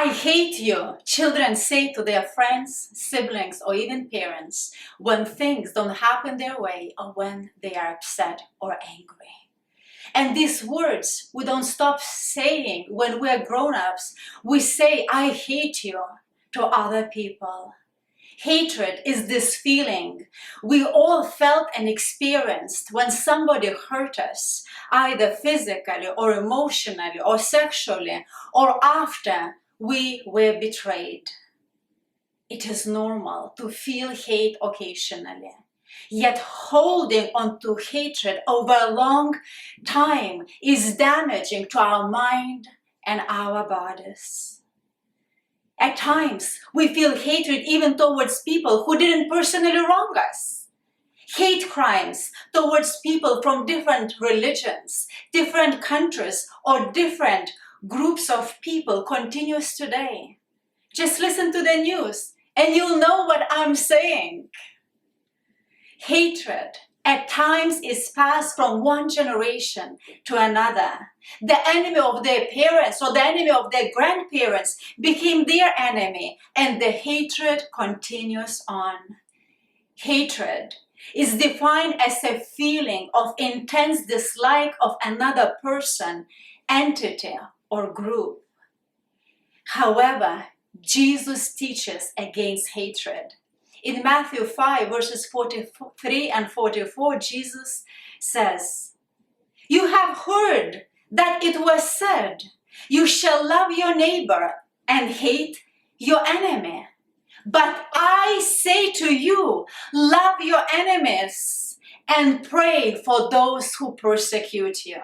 I hate you, children say to their friends, siblings, or even parents when things don't happen their way or when they are upset or angry. And these words we don't stop saying when we're grown-ups. We say, I hate you, to other people. Hatred is this feeling we all felt and experienced when somebody hurt us, either physically or emotionally or sexually, or after we were betrayed. It is normal to feel hate occasionally. Yet holding on to hatred over a long time is damaging to our mind and our bodies. At times, we feel hatred even towards people who didn't personally wrong us. Hate crimes towards people from different religions, different countries, or different groups of people continues today. Just listen to the news and you'll know what I'm saying. Hatred at times is passed from one generation to another. The enemy of their parents or the enemy of their grandparents became their enemy, and the hatred continues on. Hatred is defined as a feeling of intense dislike of another person, entity, or group. However, Jesus teaches against hatred. In Matthew 5, verses 43 and 44, Jesus says, "You have heard that it was said, 'You shall love your neighbor and hate your enemy.' But I say to you, love your enemies and pray for those who persecute you."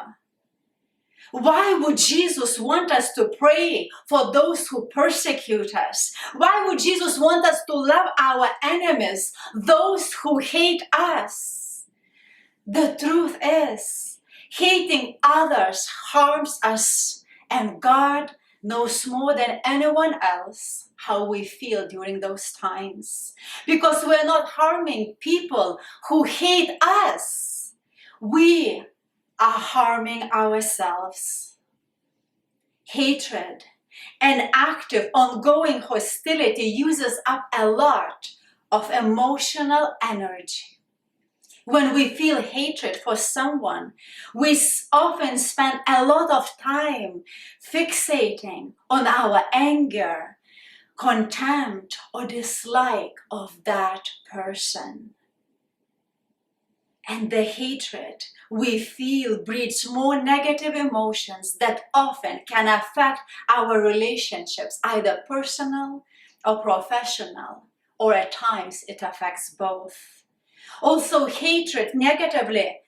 Why would Jesus want us to pray for those who persecute us? Why would Jesus want us to love our enemies, those who hate us? The truth is, hating others harms us, and God knows more than anyone else how we feel during those times. Because we're not harming people who hate us. We are harming ourselves. Hatred and active ongoing hostility uses up a lot of emotional energy. When we feel hatred for someone, we often spend a lot of time fixating on our anger, contempt, or dislike of that person. And the hatred we feel breeds more negative emotions that often can affect our relationships, either personal or professional, or at times it affects both. Also, hatred negatively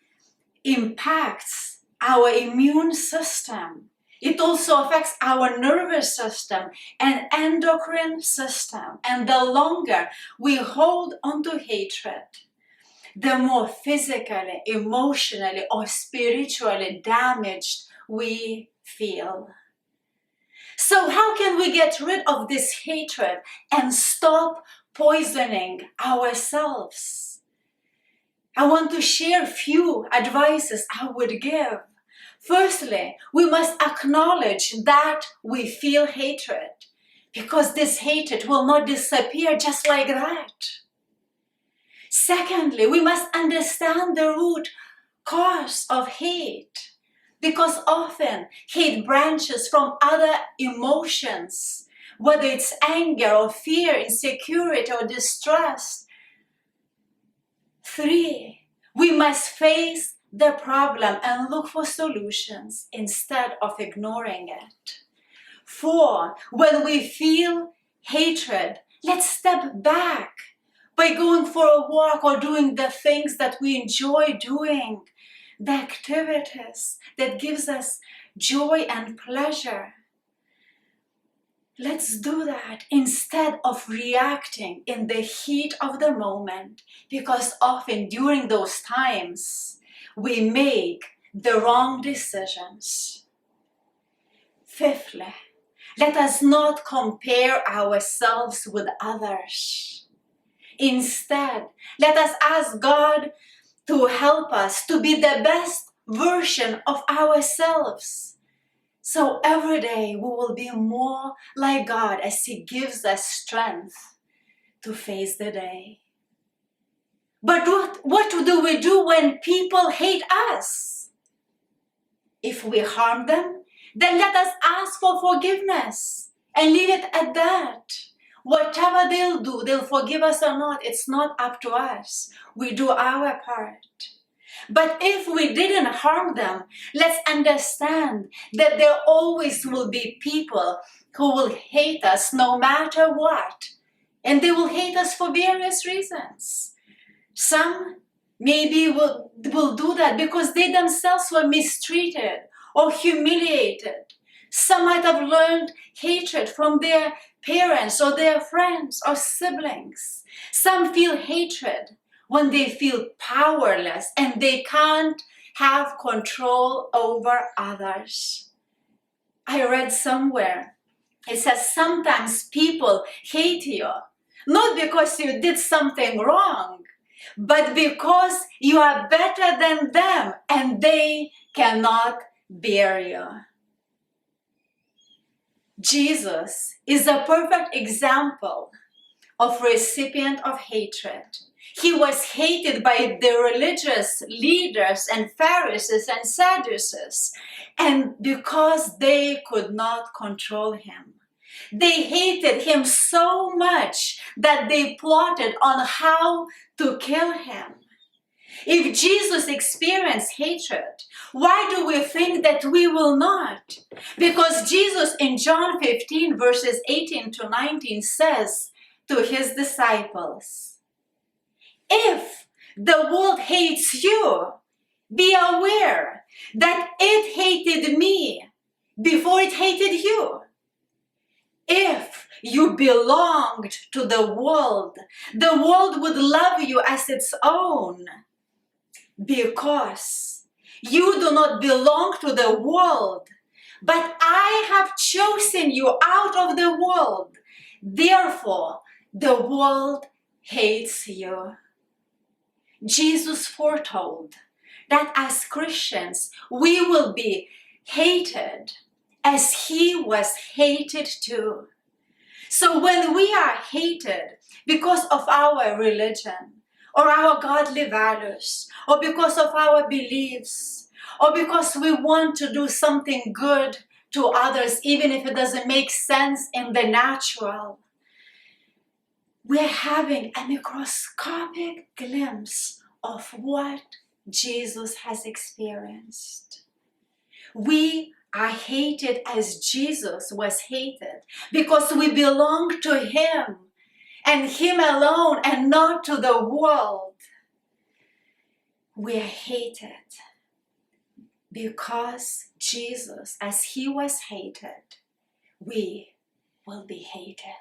impacts our immune system. It also affects our nervous system and endocrine system. And the longer we hold onto hatred, the more physically, emotionally, or spiritually damaged we feel. So how can we get rid of this hatred and stop poisoning ourselves? I want to share a few advices I would give. Firstly, we must acknowledge that we feel hatred, because this hatred will not disappear just like that. Secondly, we must understand the root cause of hate, because often hate branches from other emotions, whether it's anger or fear, insecurity or distrust. 3, we must face the problem and look for solutions instead of ignoring it. 4, when we feel hatred, let's step back by going for a walk or doing the things that we enjoy doing, the activities that gives us joy and pleasure. Let's do that instead of reacting in the heat of the moment, because often during those times we make the wrong decisions. Fifthly, let us not compare ourselves with others. Instead, let us ask God to help us to be the best version of ourselves. So every day we will be more like God as He gives us strength to face the day. But what do we do when people hate us? If we harm them, then let us ask for forgiveness and leave it at that. Whatever they'll do, they'll forgive us or not, it's not up to us. We do our part. But if we didn't harm them, let's understand that there always will be people who will hate us no matter what. And they will hate us for various reasons. Some maybe will do that because they themselves were mistreated or humiliated. Some might have learned hatred from their parents or their friends or siblings. Some feel hatred when they feel powerless and they can't have control over others. I read somewhere, it says sometimes people hate you, not because you did something wrong, but because you are better than them and they cannot bear you. Jesus is a perfect example of recipient of hatred. He was hated by the religious leaders and Pharisees and Sadducees, and because they could not control him. They hated him so much that they plotted on how to kill him. If Jesus experienced hatred, why do we think that we will not? Because Jesus in John 15 verses 18 to 19 says to his disciples, if the world hates you, be aware that it hated me before it hated you. If you belonged to the world would love you as its own. Because you do not belong to the world, but I have chosen you out of the world. Therefore, the world hates you. Jesus foretold that as Christians, we will be hated as he was hated too. So when we are hated because of our religion, or our godly values, or because of our beliefs, or because we want to do something good to others, even if it doesn't make sense in the natural, we're having a microscopic glimpse of what Jesus has experienced. We are hated as Jesus was hated because we belong to him and him alone and not to the world. We are hated because Jesus, as he was hated, we will be hated.